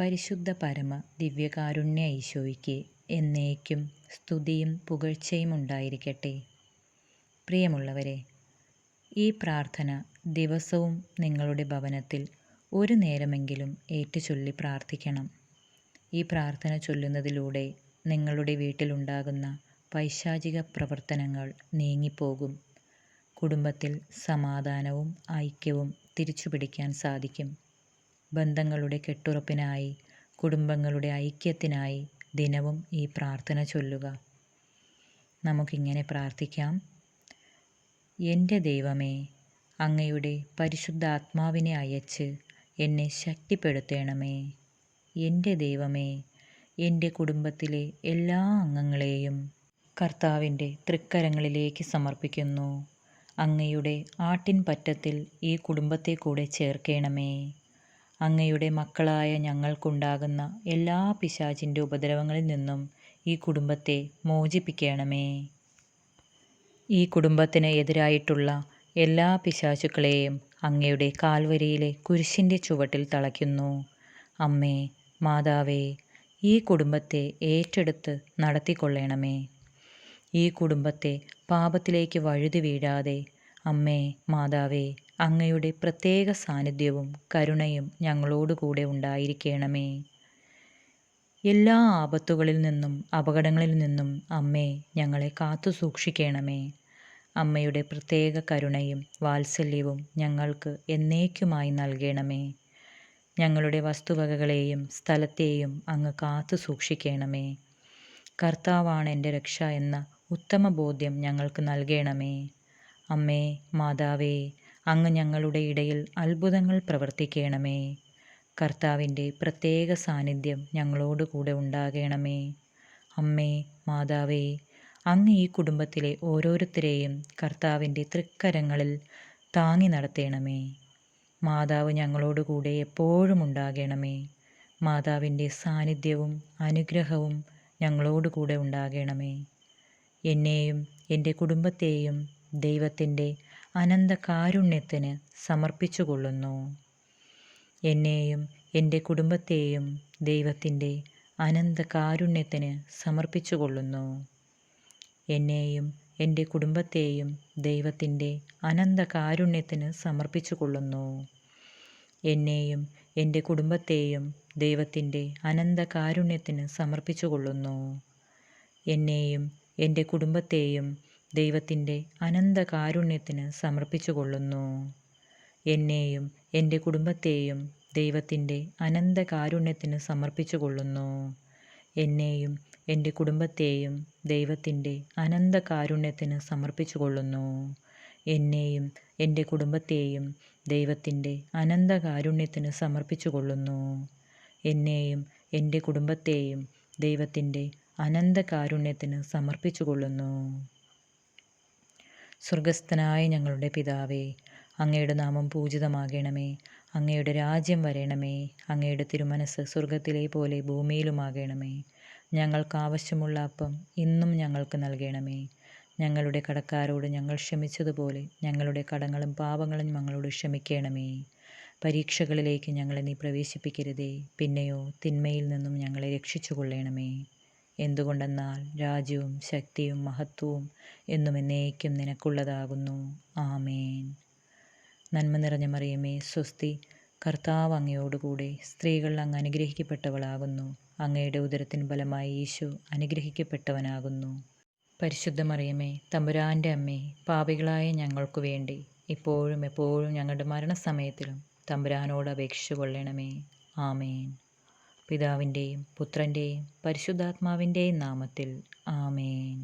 പരിശുദ്ധ പരമ ദിവ്യകാരുണ്യ ഈശോയ്ക്ക് എന്നേക്കും സ്തുതിയും പുകഴ്ചയും ഉണ്ടായിരിക്കട്ടെ. പ്രിയമുള്ളവരെ, ഈ പ്രാർത്ഥന ദിവസവും നിങ്ങളുടെ ഭവനത്തിൽ ഒരു നേരമെങ്കിലും ഏറ്റുചൊല്ലി പ്രാർത്ഥിക്കണം. ഈ പ്രാർത്ഥന ചൊല്ലുന്നതിലൂടെ നിങ്ങളുടെ വീട്ടിലുണ്ടാകുന്ന പൈശാചിക പ്രവർത്തനങ്ങൾ നീങ്ങിപ്പോകും. കുടുംബത്തിൽ സമാധാനവും ഐക്യവും തിരിച്ചുപിടിക്കാൻ സാധിക്കും. ബന്ധങ്ങളുടെ കെട്ടുറപ്പിനായി, കുടുംബങ്ങളുടെ ഐക്യത്തിനായി ദിനവും ഈ പ്രാർത്ഥന ചൊല്ലുക. നമുക്കിങ്ങനെ പ്രാർത്ഥിക്കാം. എൻ്റെ ദൈവമേ, അങ്ങയുടെ പരിശുദ്ധാത്മാവിനെ അയച്ച് എന്നെ ശക്തിപ്പെടുത്തണമേ. എൻ്റെ ദൈവമേ, എൻ്റെ കുടുംബത്തിലെ എല്ലാ അംഗങ്ങളെയും കർത്താവിൻ്റെ തൃക്കരങ്ങളിലേക്ക് സമർപ്പിക്കുന്നു. അങ്ങയുടെ ആട്ടിൻപറ്റത്തിൽ ഈ കുടുംബത്തെ കൂടെ ചേർക്കണമേ. അങ്ങയുടെ മക്കളായ ഞങ്ങൾക്കുണ്ടാകുന്ന എല്ലാ പിശാചിൻ്റെ ഉപദ്രവങ്ങളിൽ നിന്നും ഈ കുടുംബത്തെ മോചിപ്പിക്കണമേ. ഈ കുടുംബത്തിന് എതിരായിട്ടുള്ള എല്ലാ പിശാചുക്കളെയും അങ്ങയുടെ കാൽവരിയിലെ കുരിശിൻ്റെ ചുവട്ടിൽ തളയ്ക്കുന്നു. അമ്മേ, മാതാവേ, ഈ കുടുംബത്തെ ഏറ്റെടുത്ത് നടത്തിക്കൊള്ളണമേ. ഈ കുടുംബത്തെ പാപത്തിലേക്ക് വഴുതി വീഴാതെ അമ്മേ, മാതാവേ, അങ്ങയുടെ പ്രത്യേക സാന്നിധ്യവും കരുണയും ഞങ്ങളോടുകൂടെ ഉണ്ടായിരിക്കണമേ. എല്ലാ ആപത്തുകളിൽ നിന്നും അപകടങ്ങളിൽ നിന്നും അമ്മേ, ഞങ്ങളെ കാത്തു സൂക്ഷിക്കണമേ. അമ്മയുടെ പ്രത്യേക കരുണയും വാത്സല്യവും ഞങ്ങൾക്ക് എന്നേക്കുമായി നൽകണമേ. ഞങ്ങളുടെ വസ്തുവകകളെയും സ്ഥലത്തെയും അങ്ങ് കാത്തു സൂക്ഷിക്കണമേ. കർത്താവാണ് എൻ്റെ രക്ഷ എന്ന ഉത്തമ ബോധ്യം ഞങ്ങൾക്ക് നൽകണമേ. അമ്മേ, മാതാവേ, അങ്ങ് ഞങ്ങളുടെ ഇടയിൽ അത്ഭുതങ്ങൾ പ്രവർത്തിക്കണമേ. കർത്താവിൻ്റെ പ്രത്യേക സാന്നിധ്യം ഞങ്ങളോടുകൂടെ ഉണ്ടാകണമേ. അമ്മേ, മാതാവേ, അങ്ങ് ഈ കുടുംബത്തിലെ ഓരോരുത്തരെയും കർത്താവിൻ്റെ തൃക്കരങ്ങളിൽ താങ്ങി നടത്തണമേ. മാതാവ് ഞങ്ങളോടുകൂടെ എപ്പോഴും ഉണ്ടാകണമേ. മാതാവിൻ്റെ സാന്നിധ്യവും അനുഗ്രഹവും ഞങ്ങളോടുകൂടെ ഉണ്ടാകണമേ. എന്നെയും എൻ്റെ കുടുംബത്തെയും ദൈവത്തിൻ്റെ അനന്ത കാരുണ്യത്തിന് സമർപ്പിച്ചുകൊള്ളുന്നു. എന്നെയും എൻ്റെ കുടുംബത്തെയും ദൈവത്തിൻ്റെ അനന്ത കാരുണ്യത്തിന് സമർപ്പിച്ചുകൊള്ളുന്നു. എന്നെയും എൻ്റെ കുടുംബത്തെയും ദൈവത്തിൻ്റെ അനന്ത കാരുണ്യത്തിന് സമർപ്പിച്ചുകൊള്ളുന്നു. എന്നെയും എൻ്റെ കുടുംബത്തെയും ദൈവത്തിൻ്റെ അനന്ത കാരുണ്യത്തിന് സമർപ്പിച്ചുകൊള്ളുന്നു. എന്നെയും എൻ്റെ കുടുംബത്തെയും ദൈവത്തിൻ്റെ അനന്ത കാരുണ്യത്തിന് സമർപ്പിച്ചുകൊള്ളുന്നു. എന്നെയും എൻ്റെ കുടുംബത്തെയും ദൈവത്തിൻ്റെ അനന്ത കാരുണ്യത്തിന് സമർപ്പിച്ചുകൊള്ളുന്നു. എന്നെയും എൻ്റെ കുടുംബത്തെയും ദൈവത്തിൻ്റെ അനന്ത കാരുണ്യത്തിന് സമർപ്പിച്ചുകൊള്ളുന്നു. എന്നെയും എൻ്റെ കുടുംബത്തെയും ദൈവത്തിൻ്റെ അനന്ത കാരുണ്യത്തിന് സമർപ്പിച്ചുകൊള്ളുന്നു. എന്നെയും എൻ്റെ കുടുംബത്തെയും ദൈവത്തിൻ്റെ അനന്ത കാരുണ്യത്തിന് സമർപ്പിച്ചുകൊള്ളുന്നു. സ്വർഗസ്ഥനായ ഞങ്ങളുടെ പിതാവേ, അങ്ങയുടെ നാമം പൂജിതമാകണമേ. അങ്ങയുടെ രാജ്യം വരണമേ. അങ്ങയുടെ തിരുമനസ് സ്വർഗത്തിലെ പോലെ ഭൂമിയിലുമാകണമേ. ഞങ്ങൾക്ക് ആവശ്യമുള്ള അപ്പം ഇന്നും ഞങ്ങൾക്ക് നൽകണമേ. ഞങ്ങളുടെ കടക്കാരോട് ഞങ്ങൾ ക്ഷമിച്ചതുപോലെ ഞങ്ങളുടെ കടങ്ങളും പാപങ്ങളും ഞങ്ങളോട് ക്ഷമിക്കണമേ. പരീക്ഷകളിലേക്ക് ഞങ്ങളെ നീ പ്രവേശിപ്പിക്കരുതേ, പിന്നെയോ തിന്മയിൽ നിന്നും ഞങ്ങളെ രക്ഷിച്ചുകൊള്ളണമേ. എന്തുകൊണ്ടെന്നാൽ രാജ്യവും ശക്തിയും മഹത്വവും എന്നും എന്നേക്കും നിനക്കുള്ളതാകുന്നു. ആമേൻ. നന്മ നിറഞ്ഞ മറിയമേ, സ്വസ്തി, കർത്താവ് അങ്ങയോടുകൂടെ സ്ത്രീകൾ അങ്ങ് അനുഗ്രഹിക്കപ്പെട്ടവളാകുന്നു. അങ്ങയുടെ ഉദരത്തിൻ ഫലമായി ഈശോ അനുഗ്രഹിക്കപ്പെട്ടവനാകുന്നു. പരിശുദ്ധ മറിയമേ, തമ്പുരാൻ്റെ അമ്മേ, പാപികളായ ഞങ്ങൾക്കു വേണ്ടി ഇപ്പോഴും എപ്പോഴും ഞങ്ങളുടെ മരണസമയത്തിലും തമ്പുരാനോട് അപേക്ഷിച്ചു കൊള്ളണമേ. ആമേൻ. പിതാവിൻ്റെയും പുത്രൻ്റെയും പരിശുദ്ധാത്മാവിൻ്റെയും നാമത്തിൽ. ആമേൻ.